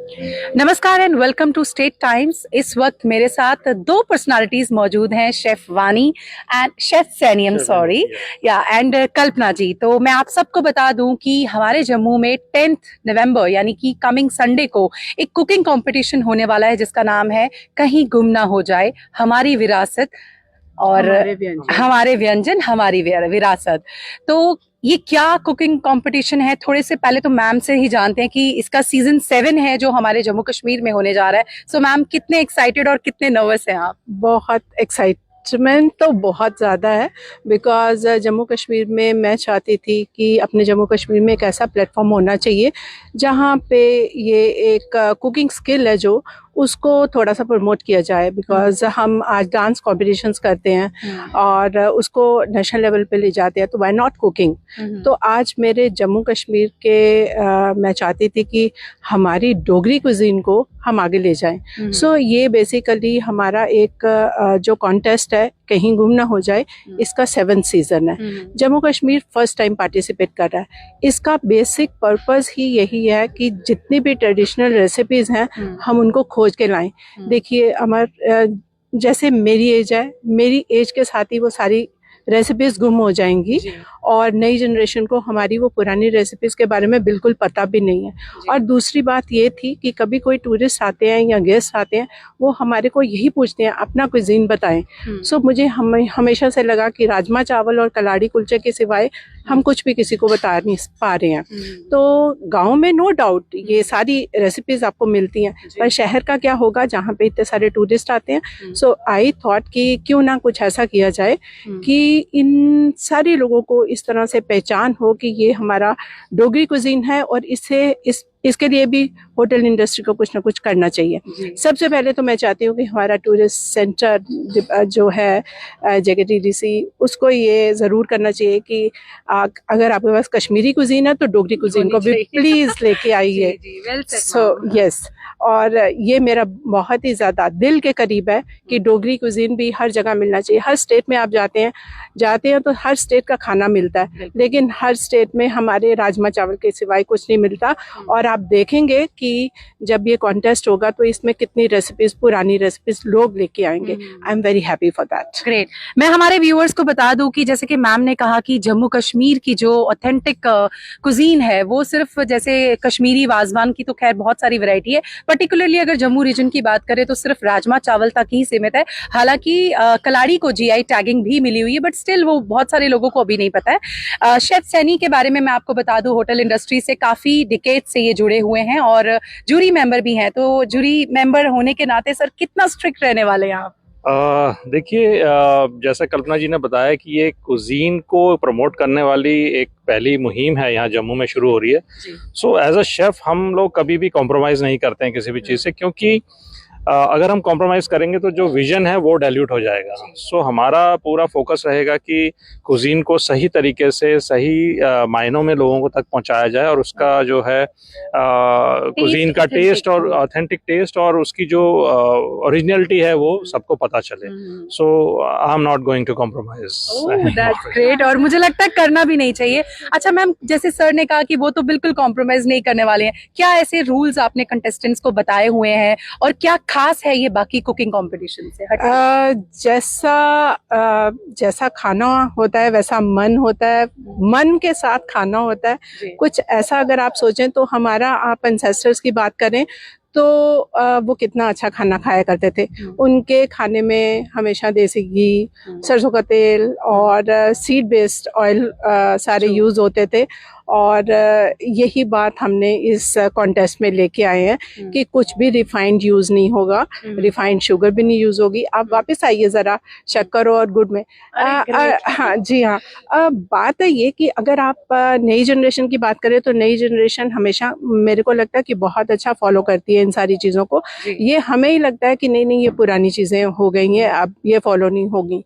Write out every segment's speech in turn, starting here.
नमस्कार and welcome to State Times. इस वक्त मेरे साथ दो पर्सनालिटीज मौजूद हैं, शेफ वानी एंड शेफ सैनी, सॉरी या एंड कल्पना जी। तो मैं आप सबको बता दूं कि हमारे जम्मू में 10 नवंबर यानी कि कमिंग संडे को एक कुकिंग कंपटीशन होने वाला है जिसका नाम है कहीं गुम ना हो जाए हमारी विरासत और हमारे व्यंजन हमारी विरासत। तो ये क्या कुकिंग कंपटीशन है, थोड़े से पहले तो मैम से ही जानते हैं कि इसका सीजन 7 है जो हमारे जम्मू कश्मीर में होने जा रहा है। सो मैम, कितने एक्साइटेड और कितने नर्वस हैं आप? बहुत एक्साइटमेंट तो बहुत ज़्यादा है, बिकॉज जम्मू कश्मीर में मैं चाहती थी कि अपने जम्मू कश्मीर में एक ऐसा प्लेटफॉर्म होना चाहिए जहाँ पे ये एक कुकिंग स्किल है जो उसको थोड़ा सा प्रमोट किया जाए। बिकॉज हम आज डांस कॉम्पिटिशन्स करते हैं और उसको नेशनल लेवल पे ले जाते हैं, तो वाई नॉट कुकिंग। तो आज मेरे जम्मू कश्मीर के मैं चाहती थी कि हमारी डोगरी कुजीन को हम आगे ले जाएं। सो ये बेसिकली हमारा एक जो कॉन्टेस्ट है कहीं गुम ना हो जाए, इसका 7th सीजन है। Jammu Kashmir first time participate कर रहा है। इसका बेसिक पर्पस ही यही है कि जितनी भी ट्रेडिशनल रेसिपीज हैं हम उनको खोज के लाएं। देखिए जैसे मेरी एज है, मेरी एज के साथ ही वो सारी रेसिपीज गुम हो जाएंगी और नई जनरेशन को हमारी वो पुरानी रेसिपीज के बारे में बिल्कुल पता भी नहीं है। और दूसरी बात ये थी कि कभी कोई टूरिस्ट आते हैं या गेस्ट आते हैं, वो हमारे को यही पूछते हैं अपना कुजीन बताएं। सो मुझे हमेशा से लगा कि राजमा चावल और कलाड़ी कुलचे के सिवाय हम कुछ भी किसी को बता नहीं पा रहे हैं। तो गांव में नो डाउट ये सारी रेसिपीज आपको मिलती हैं, पर शहर का क्या होगा जहाँ पे इतने सारे टूरिस्ट आते हैं। सो आई थॉट कि क्यों ना कुछ ऐसा किया जाए कि इन सारे लोगों को इस तरह से पहचान हो कि ये हमारा डोगरी कुजीन है और इसके लिए भी होटल इंडस्ट्री को कुछ ना कुछ करना चाहिए। सबसे पहले तो मैं चाहती हूँ कि हमारा टूरिस्ट सेंटर जो है JKTDC, उसको ये ज़रूर करना चाहिए कि अगर आपके पास कश्मीरी कुजीन है तो डोगरी कुजीन को भी प्लीज़ लेके आइए। सो यस, और ये मेरा बहुत ही ज़्यादा दिल के करीब है कि डोगरी कुजीन भी हर जगह मिलना चाहिए। हर स्टेट में आप जाते हैं तो हर स्टेट का खाना मिलता है, लेकिन हर स्टेट में हमारे राजमा चावल के सिवाय कुछ नहीं मिलता। और आप देखेंगे कि जब ये कॉन्टेस्ट होगा तो इसमें कितनी रेसिपीज, पुरानी रेसिपीज लोग लेके आएंगे। I am very happy for that. Great. मैं हमारे व्यूअर्स को बता दूं कि जैसे कि मैम ने कहा कि जम्मू कश्मीर की जो ऑथेंटिक कुजीन है वो सिर्फ जैसे कश्मीरी वाजवान की तो खैर बहुत सारी वैरायटी है, पर्टिकुलरली अगर जम्मू रीजन की बात करें तो सिर्फ राजमा चावल तक ही सीमित है। हालांकि कलाड़ी को GI टैगिंग भी मिली हुई है, बट स्टिल वो बहुत सारे लोगों को अभी नहीं पता है। शेफ सैनी के बारे में मैं आपको बता दूं, होटल इंडस्ट्री से काफी डिकेड से ये जुड़े हुए हैं और जूरी मेंबर भी हैं। तो जूरी मेंबर होने के नाते सर कितना स्ट्रिक्ट रहने वाले हैं आप? देखिए, जैसा कल्पना जी ने बताया कि ये कुजीन को प्रमोट करने वाली एक पहली मुहिम है यहाँ जम्मू में शुरू हो रही है। सो एज अ शेफ हम लोग कभी भी कॉम्प्रोमाइज़ नहीं करते हैं किसी भी चीज़ से, क्योंकि अगर हम कॉम्प्रोमाइज़ करेंगे तो जो विजन है वो डाइल्यूट हो जाएगा। सो हमारा पूरा फोकस रहेगा कि कुजीन को सही तरीके से, सही मायनों में लोगों को तक पहुंचाया जाए और उसका जो है कुजीन का टेस्ट और ऑथेंटिक टेस्ट और उसकी जो ओरिजिनलिटी है वो सबको पता चले। So I am not going to compromise. That's great, और मुझे लगता है करना भी नहीं चाहिए। अच्छा मैम, जैसे सर ने कहा कि वो तो बिल्कुल कॉम्प्रोमाइज नहीं करने वाले हैं, क्या ऐसे रूल्स आपने कंटेस्टेंट्स को बताए हुए हैं और क्या खास है ये बाकी कुकिंग कंपटीशन से? जैसा खाना होता है वैसा मन होता है, मन के साथ खाना होता है। कुछ ऐसा अगर आप सोचें तो हमारा, आप एंसेस्टर्स की बात करें तो वो कितना अच्छा खाना खाया करते थे। उनके खाने में हमेशा देसी घी, सरसों का तेल और सीड बेस्ड ऑयल सारे यूज होते थे। और यही बात हमने इस कॉन्टेस्ट में लेके आए हैं कि कुछ भी रिफाइंड यूज नहीं होगा, रिफाइंड शुगर भी नहीं यूज होगी। आप वापस आइए जरा शक्कर और गुड़ में। हाँ जी हाँ। बात है ये कि अगर आप नई जनरेशन की बात करें तो नई जनरेशन हमेशा, मेरे को लगता है कि बहुत अच्छा फॉलो करती है इन सारी चीज़ों को। ये हमें ही लगता है कि नहीं ये पुरानी चीज़ें हो गई हैं, अब ये फॉलो नहीं होगी।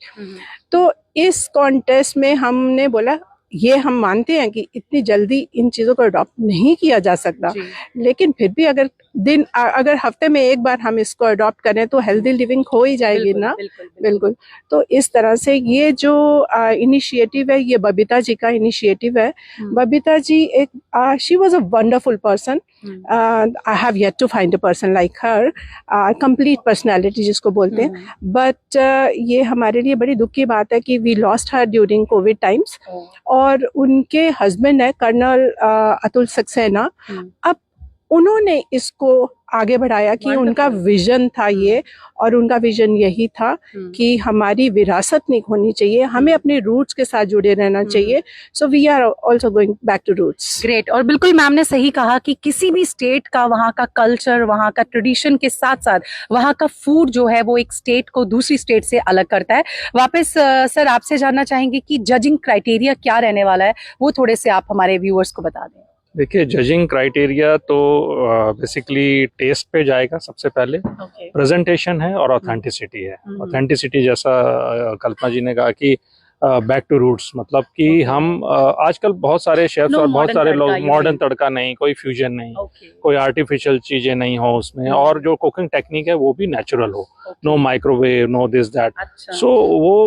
तो इस कॉन्टेस्ट में हमने बोला, ये हम मानते हैं कि इतनी जल्दी इन चीज़ों को अडॉप्ट नहीं किया जा सकता, लेकिन फिर भी अगर हफ्ते में एक बार हम इसको अडॉप्ट करें तो हेल्दी लिविंग हो ही जाएगी ना। बिल्कुल। तो इस तरह से ये जो इनिशिएटिव है, ये बबीता जी का इनिशिएटिव है। Babita ji she was a wonderful person. I have yet to find a person like her, complete personality जिसको बोलते हैं, बट ये हमारे लिए बड़ी दुख की बात है कि we lost her during covid times. और उनके हस्बैंड है कर्नल अतुल सक्सेना, अब उन्होंने इसको आगे बढ़ाया कि उनका विजन था ये, और उनका विजन यही था कि हमारी विरासत नहीं खोनी चाहिए, हमें अपने रूट्स के साथ जुड़े रहना चाहिए। So we are also going back to roots. Great. और बिल्कुल मैम ने सही कहा कि किसी भी स्टेट का वहाँ का कल्चर, वहाँ का ट्रेडिशन के साथ साथ वहाँ का फूड जो है वो एक स्टेट को दूसरी स्टेट से अलग करता है। वापस सर आपसे जानना चाहेंगे कि जजिंग क्राइटेरिया क्या रहने वाला है, वो थोड़े से आप हमारे व्यूअर्स को बता दें। देखिए, जजिंग क्राइटेरिया तो बेसिकली टेस्ट पे जाएगा सबसे पहले, प्रेजेंटेशन है और ऑथेंटिसिटी है। ऑथेंटिसिटी जैसा कल्पना जी ने कहा कि बैक टू रूट्स, मतलब कि हम आजकल बहुत सारे शेफ्स और बहुत सारे लोग मॉडर्न तड़का नहीं, कोई फ्यूजन नहीं, कोई आर्टिफिशियल चीजें नहीं हो उसमें, और जो कुकिंग टेक्निक है वो भी नेचुरल हो, no microwave, no this that. So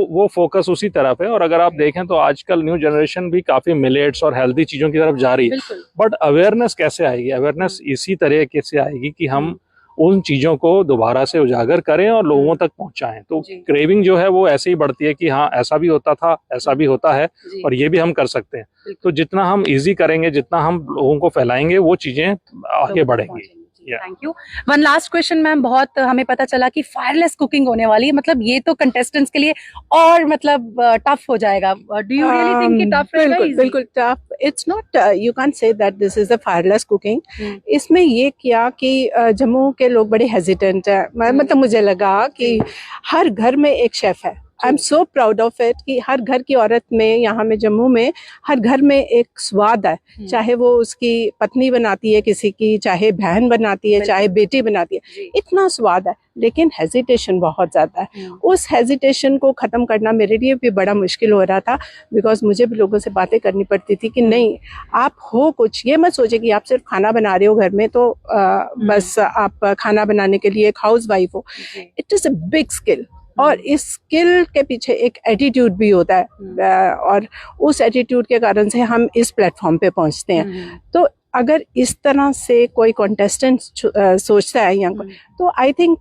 वो फोकस उसी तरफ है। और अगर आप देखें तो आजकल न्यू जनरेशन भी काफी मिलेट्स और हेल्दी चीजों की तरफ जा रही है, बट अवेयरनेस कैसे आएगी? अवेयरनेस इसी तरीके से आएगी कि हम उन चीजों को दोबारा से उजागर करें और लोगों तक पहुंचाएं। तो क्रेविंग जो है वो ऐसे ही बढ़ती है कि हाँ ऐसा भी होता था, ऐसा भी होता है, और ये भी हम कर सकते हैं। तो जितना हम इजी करेंगे, जितना हम लोगों को फैलाएंगे, वो चीजें आगे बढ़ेंगी। Thank you. One last question ma'am, बहुत हमें पता चला कि फायरलेस कुकिंग होने वाली है, मतलब ये तो कंटेस्टेंट्स के लिए और मतलब टफ हो जाएगा। डू यू रियली थिंक कि टफ रहेगा? बिल्कुल tough. It's not, you can't say that this is a fireless cooking. इसमें ये किया कि जम्मू के लोग बड़े हेजिटेंट है, मतलब मुझे लगा कि हर घर में एक शेफ है। I am so proud of it कि हर घर की औरत में, यहाँ में जम्मू में हर घर में एक स्वाद है, चाहे वो उसकी पत्नी बनाती है किसी की, चाहे बहन बनाती है, चाहे बेटी बनाती है, इतना स्वाद है, लेकिन हेजिटेशन बहुत ज़्यादा है। उस हेजिटेशन को ख़त्म करना मेरे लिए भी बड़ा मुश्किल हो रहा था, बिकॉज मुझे भी लोगों से बातें करनी पड़ती थी कि नहीं, आप हो कुछ, ये मत सोचे कि आप सिर्फ खाना बना रहे हो घर में तो बस आप खाना बनाने के लिए एक हाउस वाइफ हो। It is a big skill, और इस स्किल के पीछे एक एटीट्यूड भी होता है, और उस एटीट्यूड के कारण से हम इस प्लेटफॉर्म पे पहुंचते हैं। तो अगर इस तरह से कोई कॉन्टेस्टेंट सोचता है यहाँ पर, तो I think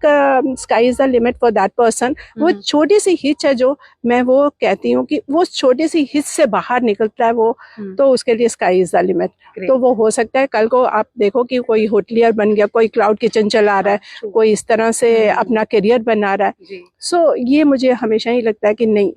sky is the limit for that person. वो छोटी सी हिच है, जो मैं वो कहती हूँ कि वो छोटी सी हिच से बाहर निकलता है वो, तो उसके लिए स्काई इज द लिमिट। तो वो हो सकता है कल को आप देखो कि कोई होटलियर बन गया, कोई क्लाउड किचन चला रहा है, कोई इस तरह से अपना करियर बना रहा है। सो ये मुझे हमेशा ही लगता है कि नहीं,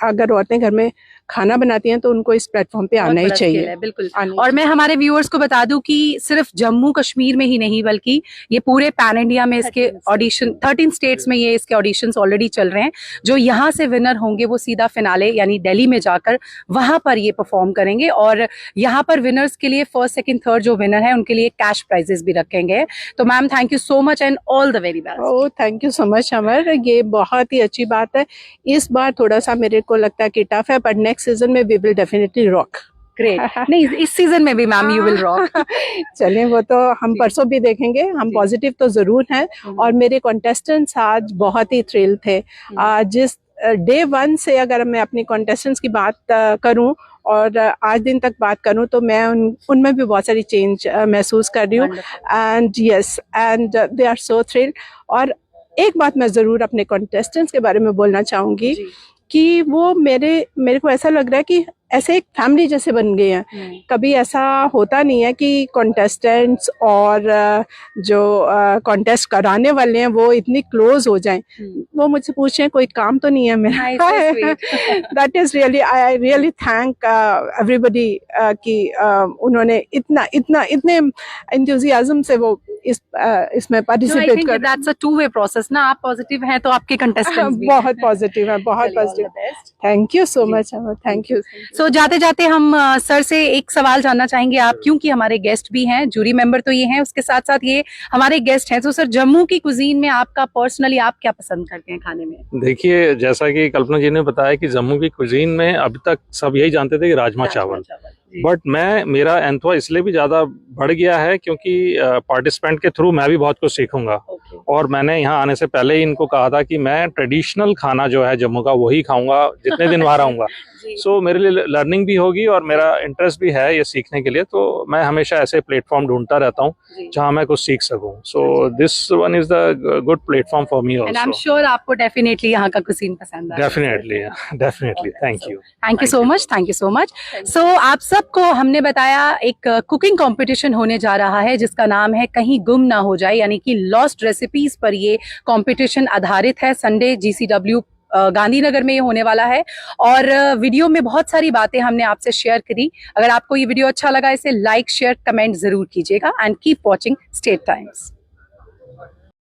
अगर औरतें घर में खाना बनाती हैं तो उनको इस प्लेटफॉर्म पे आना ही चाहिए। बिल्कुल। और मैं हमारे व्यूअर्स को बता दूं कि सिर्फ जम्मू कश्मीर में ही नहीं, बल्कि ये पूरे पैन इंडिया में इसके ऑडिशन 13 स्टेट्स में ये इसके ऑडिशंस ऑलरेडी चल रहे हैं। जो यहाँ से विनर होंगे वो सीधा फिनाले यानी दिल्ली में जाकर वहां पर ये परफॉर्म करेंगे, और यहाँ पर विनर्स के लिए फर्स्ट सेकंड थर्ड जो विनर है उनके लिए कैश प्राइजेस भी रखेंगे। तो ma'am thank you so much and all the very best. Oh thank you so much Amar, ये बहुत ही अच्छी बात है। इस बार थोड़ा सा मेरे को लगता है कि टफ है, पर नेक्स्ट सीजन में we will definitely rock. Great. नहीं, इस सीजन में भी मैम यू विल रॉक। चलें, वो तो हम परसों भी देखेंगे। हम पॉजिटिव तो जरूर हैं, और मेरे कॉन्टेस्टेंट्स आज बहुत ही थ्रिल थे। जिस डे 1 से अगर मैं अपनी कॉन्टेस्टेंट्स की बात करूं और आज दिन तक बात करूं, तो मैं उनमें भी बहुत सारी चेंज महसूस कर रही हूँ। And yes, and they are so thrill. और एक बात मैं ज़रूर अपने कॉन्टेस्टेंट्स के बारे में बोलना चाहूँगी कि वो मेरे को ऐसा लग रहा है कि ऐसे एक फैमिली जैसे बन गए हैं। कभी ऐसा होता नहीं है कि कॉन्टेस्टेंट्स और जो कॉन्टेस्ट कराने वाले हैं वो इतनी क्लोज हो जाएं। वो मुझसे पूछें कोई काम तो नहीं है मेरा। That is really, I really thank everybody कि उन्होंने इतने एंथुसियाज्म से वो इसमें पार्टिसिपेट कर। That's a two way process ना, आप पॉजिटिव हैं तो आपके कंटेस्टेंट्स भी बहुत पॉजिटिव है, बहुत positive. Thank you so much, thank you. So जाते जाते हम सर से एक सवाल जानना चाहेंगे आप, क्योंकि हमारे गेस्ट भी हैं, जूरी मेंबर तो ये हैं, उसके साथ साथ ये हमारे गेस्ट हैं। तो सर जम्मू की कुजीन में आपका पर्सनली आप क्या पसंद करते हैं खाने में? देखिए, जैसा कि कल्पना जी ने बताया कि जम्मू की कुजीन में अभी तक सब यही जानते थे कि राजमा चावल, बट मेरा एंथवा इसलिए भी ज़्यादा बढ़ गया है क्योंकि पार्टिसिपेंट के थ्रू मैं भी बहुत कुछ सीखूंगा। और मैंने यहाँ आने से पहले ही इनको कहा था कि मैं ट्रेडिशनल खाना जो है जम्मू का वही खाऊंगा जितने दिन वहाँ रहूंगा। सो मेरे लिए लर्निंग भी होगी और मेरा इंटरेस्ट भी है ये सीखने के लिए, तो मैं हमेशा ऐसे प्लेटफॉर्म ढूंढता रहता हूँ जहाँ मैं कुछ सीख सकूँ। So this one is the good platform for me and I am also. Sure आपको डेफिनेटली यहाँ का कुजीन पसंद आएगा। Definitely thank you. Thank you so much, thank you so much. So आप सबको हमने बताया एक कुकिंग कंपटीशन होने जा रहा है जिसका नाम है कहीं गुम ना हो जाए, यानी कि लॉस्ट रेसिपीज पर ये कंपटीशन आधारित है। संडे GCW गांधीनगर में ये होने वाला है और वीडियो में बहुत सारी बातें हमने आपसे शेयर करी। अगर आपको ये वीडियो अच्छा लगा इसे लाइक शेयर कमेंट जरूर कीजिएगा and keep watching state times.